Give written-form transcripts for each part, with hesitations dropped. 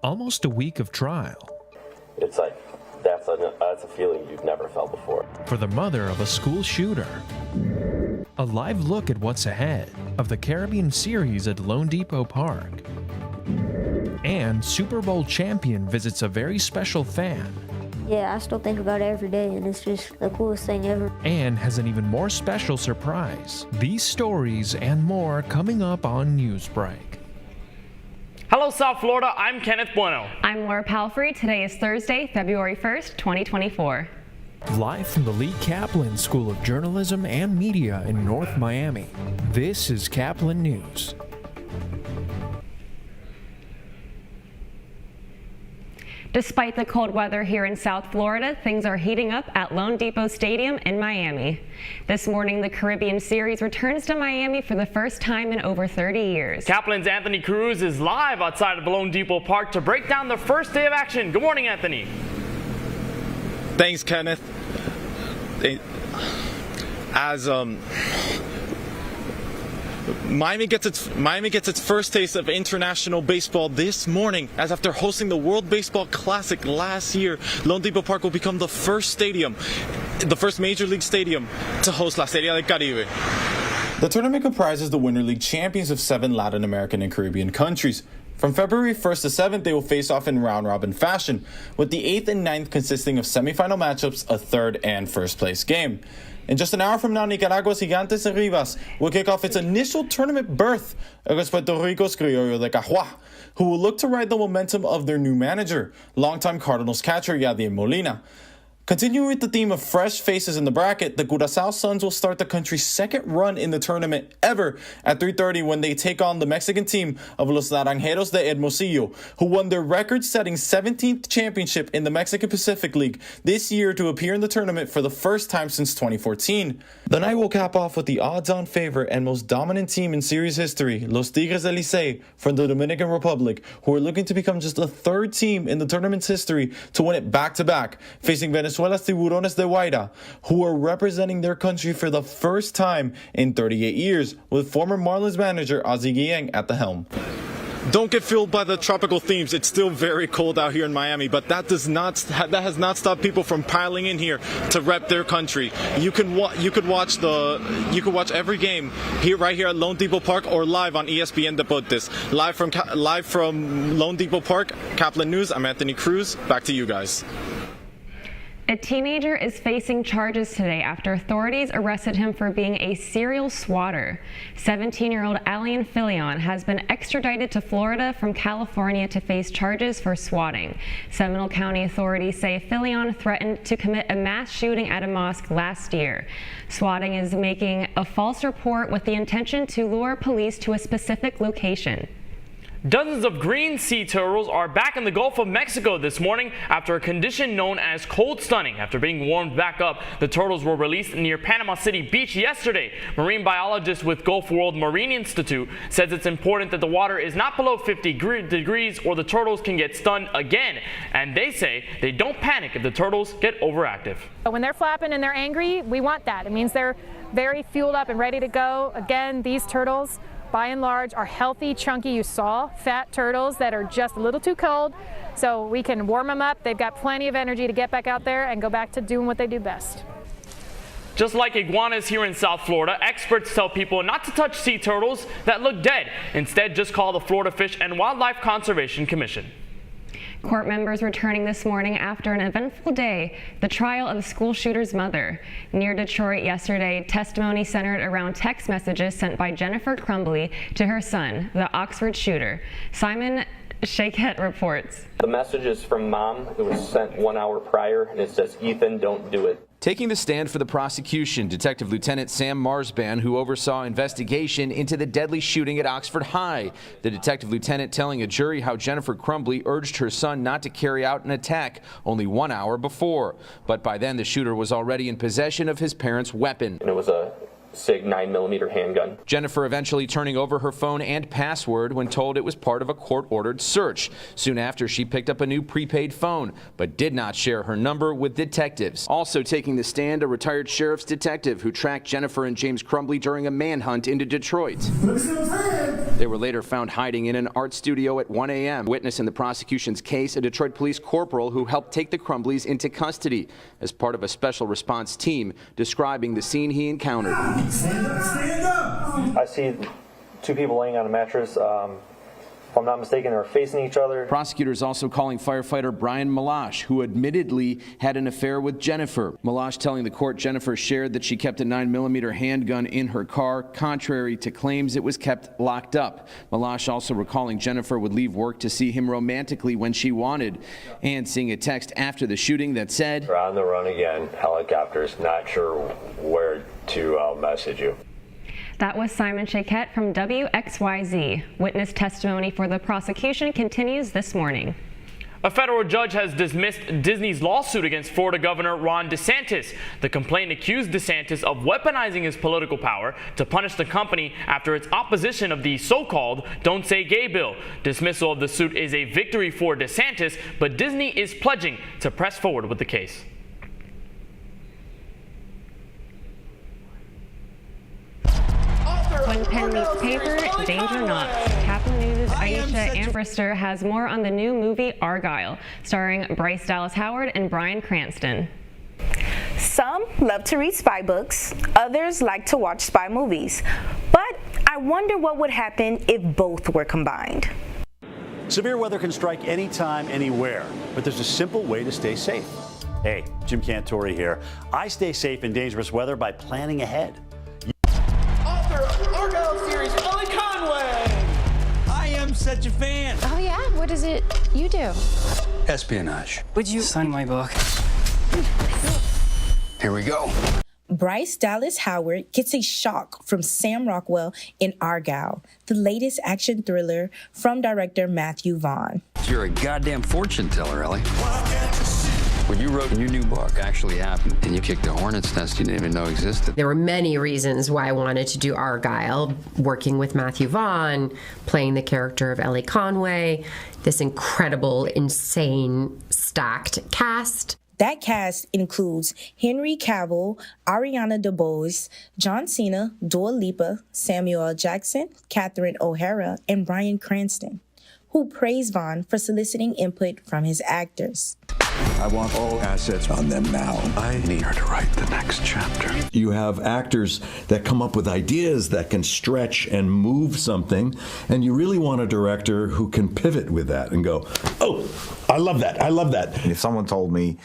almost a week of trial. It's like, that's a feeling you've never felt before. For the mother of a school shooter. A live look at what's ahead of the Caribbean Series at Lone Depot Park. And Super Bowl champion visits a very special fan. Yeah, I still think about it every day, and it's just the coolest thing ever. And has an even more special surprise. These stories and more coming up on Newsbreak. Hello, South Florida. I'm Kenneth Bueno. I'm Laura Palfrey. Today is Thursday, February 1st, 2024. Live from the Lee Caplin School of Journalism and Media in North Miami, this is Caplin News. Despite the cold weather here in South Florida, things are heating up at Lone Depot Stadium in Miami. This morning, the Caribbean Series returns to Miami for the first time in over 30 years. Caplin's Anthony Cruz is live outside of Lone Depot Park to break down the first day of action. Good morning, Anthony. Thanks, Kenneth. Miami gets its first taste of international baseball this morning, as after hosting the World Baseball Classic last year, Lone Depot Park will become the first major league stadium to host La Serie del Caribe. The tournament comprises the Winter League champions of 7 Latin American and Caribbean countries. From February 1st to 7th, they will face off in round-robin fashion, with the 8th and 9th consisting of semifinal matchups, a third and first-place game. In just an hour from now, Nicaragua's Gigantes de Rivas will kick off its initial tournament berth against Puerto Rico's Criollo de Cajua, who will look to ride the momentum of their new manager, longtime Cardinals catcher Yadier Molina. Continuing with the theme of fresh faces in the bracket, the Curaçao Suns will start the country's second run in the tournament ever at 3:30 when they take on the Mexican team of Los Naranjeros de Hermosillo, who won their record-setting 17th championship in the Mexican Pacific League this year to appear in the tournament for the first time since 2014. The night will cap off with the odds-on favorite and most dominant team in series history, Los Tigres del Licey from the Dominican Republic, who are looking to become just the third team in the tournament's history to win it back-to-back, facing Venezuela's Tiburones de Guaira, who are representing their country for the first time in 38 years, with former Marlins manager Ozzie Guillen at the helm. Don't get fooled by the tropical themes. It's still very cold out here in Miami, but that has not stopped people from piling in here to rep their country. You could watch every game right here at Lone Depot Park or live on ESPN Deportes. Live from Lone Depot Park, Caplin News. I'm Anthony Cruz. Back to you guys. A teenager is facing charges today after authorities arrested him for being a serial swatter. 17-year-old Alien Filion has been extradited to Florida from California to face charges for swatting. Seminole County authorities say Filion threatened to commit a mass shooting at a mosque last year. Swatting is making a false report with the intention to lure police to a specific location. Dozens of green sea turtles are back in the Gulf of Mexico this morning after a condition known as cold stunning. After being warmed back up, the turtles were released near Panama City Beach yesterday. Marine biologist with Gulf World Marine Institute says it's important that the water is not below 50 degrees or the turtles can get stunned again. And they say they don't panic if the turtles get overactive. When they're flapping and they're angry, we want that. It means they're very fueled up and ready to go. Again, these turtles, by and large, are healthy, chunky, you saw, fat turtles that are just a little too cold, so we can warm them up. They've got plenty of energy to get back out there and go back to doing what they do best. Just like iguanas here in South Florida, experts tell people not to touch sea turtles that look dead. Instead, just call the Florida Fish and Wildlife Conservation Commission. Court members returning this morning after an eventful day, the trial of the school shooter's mother. Near Detroit yesterday, testimony centered around text messages sent by Jennifer Crumbly to her son, the Oxford shooter. Simon Shaquette reports. The message is from Mom. It was sent 1 hour prior, and it says, "Ethan, don't do it." Taking the stand for the prosecution, Detective Lieutenant Sam Marsban, who oversaw investigation into the deadly shooting at Oxford High. The detective lieutenant telling a jury how Jennifer Crumbly urged her son not to carry out an attack only 1 hour before. But by then, the shooter was already in possession of his parents' weapon. And it was a SIG 9mm handgun. Jennifer eventually turning over her phone and password when told it was part of a court-ordered search. Soon after, she picked up a new prepaid phone, but did not share her number with detectives. Also taking the stand, a retired sheriff's detective who tracked Jennifer and James Crumbly during a manhunt into Detroit. They were later found hiding in an art studio at 1 a.m. Witness in the prosecution's case, a Detroit police corporal who helped take the Crumblys into custody as part of a special response team, describing the scene he encountered. Stand up! I see two people laying on a mattress. If I'm not mistaken, they were facing each other. Prosecutors also calling firefighter Brian Malash, who admittedly had an affair with Jennifer. Malash telling the court Jennifer shared that she kept a 9mm handgun in her car, contrary to claims it was kept locked up. Malash also recalling Jennifer would leave work to see him romantically when she wanted, and seeing a text after the shooting that said, "We're on the run again, helicopters, not sure where to message you." That was Simon Shaquette from WXYZ. Witness testimony for the prosecution continues this morning. A federal judge has dismissed Disney's lawsuit against Florida Governor Ron DeSantis. The complaint accused DeSantis of weaponizing his political power to punish the company after its opposition of the so-called Don't Say Gay bill. Dismissal of the suit is a victory for DeSantis, but Disney is pledging to press forward with the case. When pen meets paper, danger not. Caplin News' Aisha Ambrister has more on the new movie Argylle, starring Bryce Dallas Howard and Bryan Cranston. Some love to read spy books, others like to watch spy movies. But I wonder what would happen if both were combined. Severe weather can strike anytime, anywhere, but there's a simple way to stay safe. Hey, Jim Cantori here. I stay safe in dangerous weather by planning ahead. Argylle series, Ellie Conway! I am such a fan. Oh yeah? What is it you do? Espionage. Would you sign my book? Here we go. Bryce Dallas Howard gets a shock from Sam Rockwell in Argylle, the latest action thriller from director Matthew Vaughn. You're a goddamn fortune teller, Ellie. What you wrote in your new book actually happened, and you kicked a hornet's nest you didn't even know existed. There were many reasons why I wanted to do Argylle, working with Matthew Vaughn, playing the character of Ellie Conway, this incredible, insane, stacked cast. That cast includes Henry Cavill, Ariana DeBose, John Cena, Dua Lipa, Samuel L. Jackson, Catherine O'Hara, and Bryan Cranston, who praised Vaughn for soliciting input from his actors. I want all assets on them now. I need her to write the next chapter. You have actors that come up with ideas that can stretch and move something, and you really want a director who can pivot with that and go, oh, I love that, I love that. If someone told me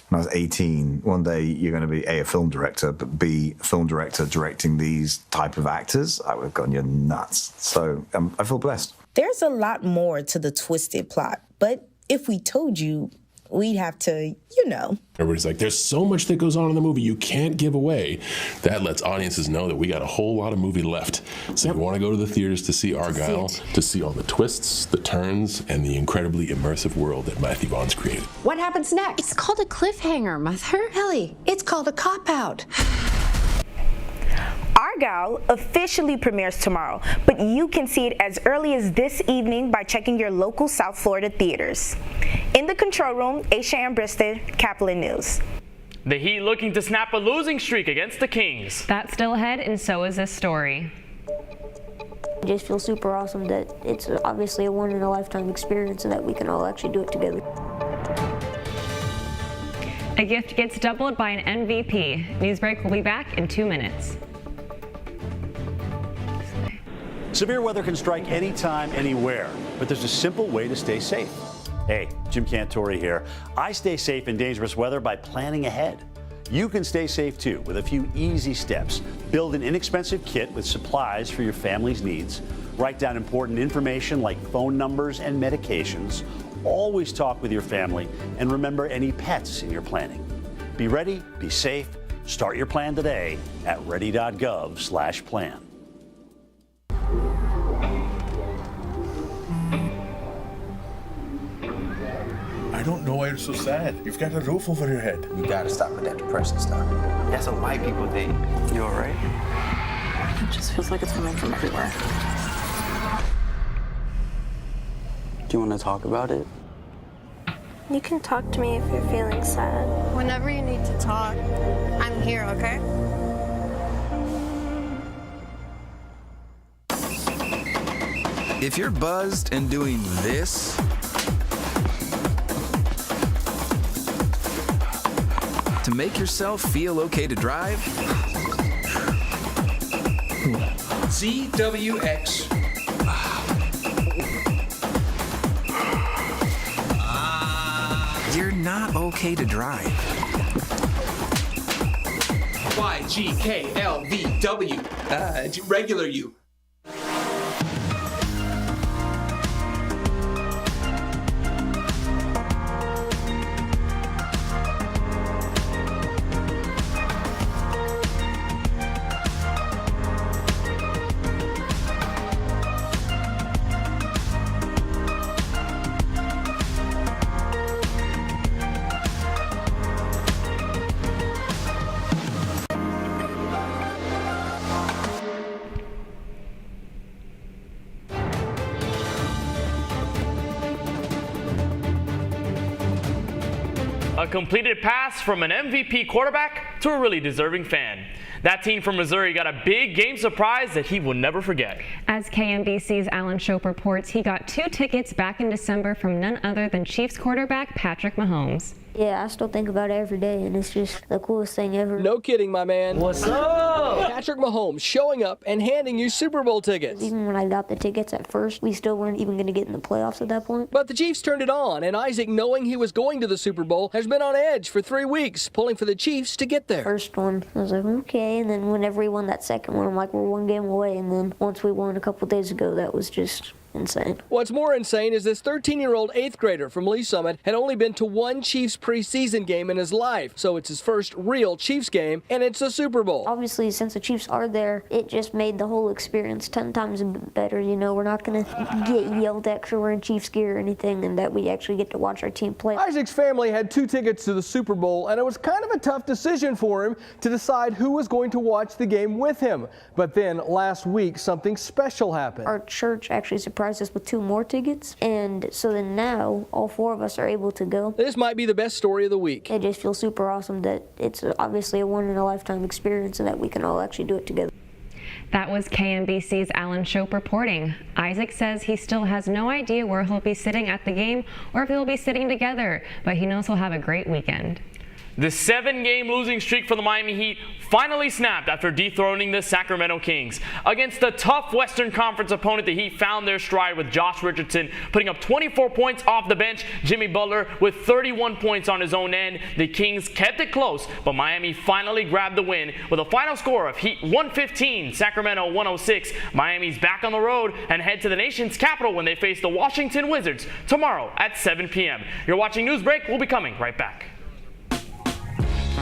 when I was 18, one day you're going to be A, a film director, but B, a film director directing these type of actors, I would have gone, you're nuts. So I feel blessed. There's a lot more to the twisted plot, but if we told you, we'd have to, Everybody's like, there's so much that goes on in the movie you can't give away. That lets audiences know that we got a whole lot of movie left. So you want to go to the theaters to see Argylle, to see all the twists, the turns, and the incredibly immersive world that Matthew Vaughn's created. What happens next? It's called a cliffhanger, Mother. Ellie, it's called a cop-out. Argylle officially premieres tomorrow, but you can see it as early as this evening by checking your local South Florida theaters. In the control room, Aisha Ambrister, Caplin News. The Heat looking to snap a losing streak against the Kings. That's still ahead, and so is this story. I just feel super awesome that it's obviously a one-in-a-lifetime experience and that we can all actually do it together. A gift gets doubled by an MVP. Newsbreak will be back in 2 minutes. Severe weather can strike anytime, anywhere, but there's a simple way to stay safe. Hey, Jim Cantori here. I stay safe in dangerous weather by planning ahead. You can stay safe too with a few easy steps. Build an inexpensive kit with supplies for your family's needs. Write down important information like phone numbers and medications. Always talk with your family, and remember any pets in your planning. Be ready, be safe. Start your plan today at ready.gov/plan. I don't know why you're so sad. You've got a roof over your head. You gotta stop with that depressing stuff. That's what white people think. You alright? It just feels like it's coming from everywhere. Do you want to talk about it? You can talk to me if you're feeling sad. Whenever you need to talk, I'm here, okay? If you're buzzed and doing this, to make yourself feel okay to drive, ZWX. you're not okay to drive. YGKLVW. Regular you. A completed pass from an MVP quarterback to a really deserving fan. That teen from Missouri got a big game surprise that he will never forget. As KMBC's Alan Shope reports, he got 2 tickets back in December from none other than Chiefs quarterback Patrick Mahomes. Yeah, I still think about it every day, and it's just the coolest thing ever. No kidding, my man. What's up? Patrick Mahomes showing up and handing you Super Bowl tickets. Even when I got the tickets at first, we still weren't even going to get in the playoffs at that point. But the Chiefs turned it on, and Isaac, knowing he was going to the Super Bowl, has been on edge for 3 weeks, pulling for the Chiefs to get there. First one, I was like, okay, and then whenever we won that second one, I'm like, we're 1 game away, and then once we won a couple days ago, that was just insane. What's more insane is this 13-year-old 8th grader from Lee Summit had only been to 1 Chiefs preseason game in his life, so it's his first real Chiefs game, and it's a Super Bowl. Obviously, since the Chiefs are there, it just made the whole experience 10 times better. You know, we're not going to get yelled at because we're wearing Chiefs gear or anything, and that we actually get to watch our team play. Isaac's family had 2 tickets to the Super Bowl, and it was kind of a tough decision for him to decide who was going to watch the game with him. But then last week, something special happened. Our church actually surprised us with 2 more tickets, and so then now all 4 of us are able to go. This might be the best story of the week. It just feels super awesome that it's obviously a one-in-a-lifetime experience and that we can all actually do it together. That was KMBC's Alan Shope reporting. Isaac says he still has no idea where he'll be sitting at the game or if he'll be sitting together, but he knows he'll have a great weekend. The 7-game losing streak for the Miami Heat finally snapped after dethroning the Sacramento Kings. Against a tough Western Conference opponent, the Heat found their stride with Josh Richardson putting up 24 points off the bench, Jimmy Butler with 31 points on his own end. The Kings kept it close, but Miami finally grabbed the win with a final score of Heat 115, Sacramento 106. Miami's back on the road and head to the nation's capital when they face the Washington Wizards tomorrow at 7 p.m. You're watching Newsbreak. We'll be coming right back.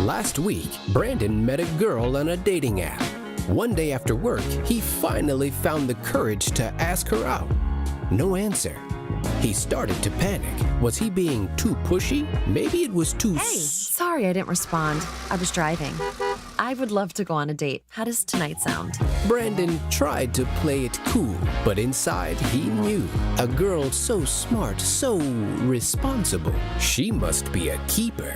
Last week, Brandon met a girl on a dating app. One day after work, he finally found the courage to ask her out. No answer. He started to panic. Was he being too pushy? Maybe it was too... Hey, sorry I didn't respond. I was driving. I would love to go on a date. How does tonight sound? Brandon tried to play it cool, but inside he knew. A girl so smart, so responsible. She must be a keeper.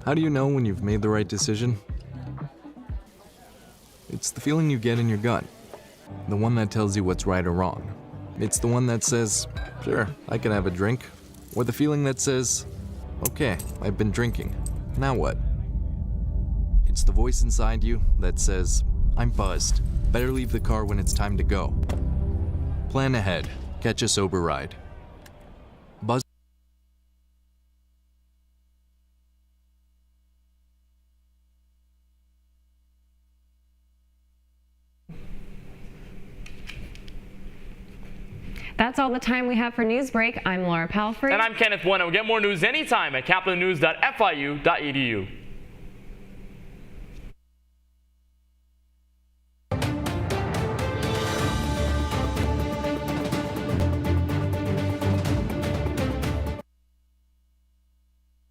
How do you know when you've made the right decision? It's the feeling you get in your gut. The one that tells you what's right or wrong. It's the one that says, sure, I can have a drink. Or the feeling that says, okay, I've been drinking. Now what? It's the voice inside you that says, I'm buzzed. Better leave the car when it's time to go. Plan ahead. Catch a sober ride. That's all the time we have for Newsbreak. I'm Laura Palfrey. And I'm Kenneth Bueno. Get more news anytime at caplinnews.fiu.edu.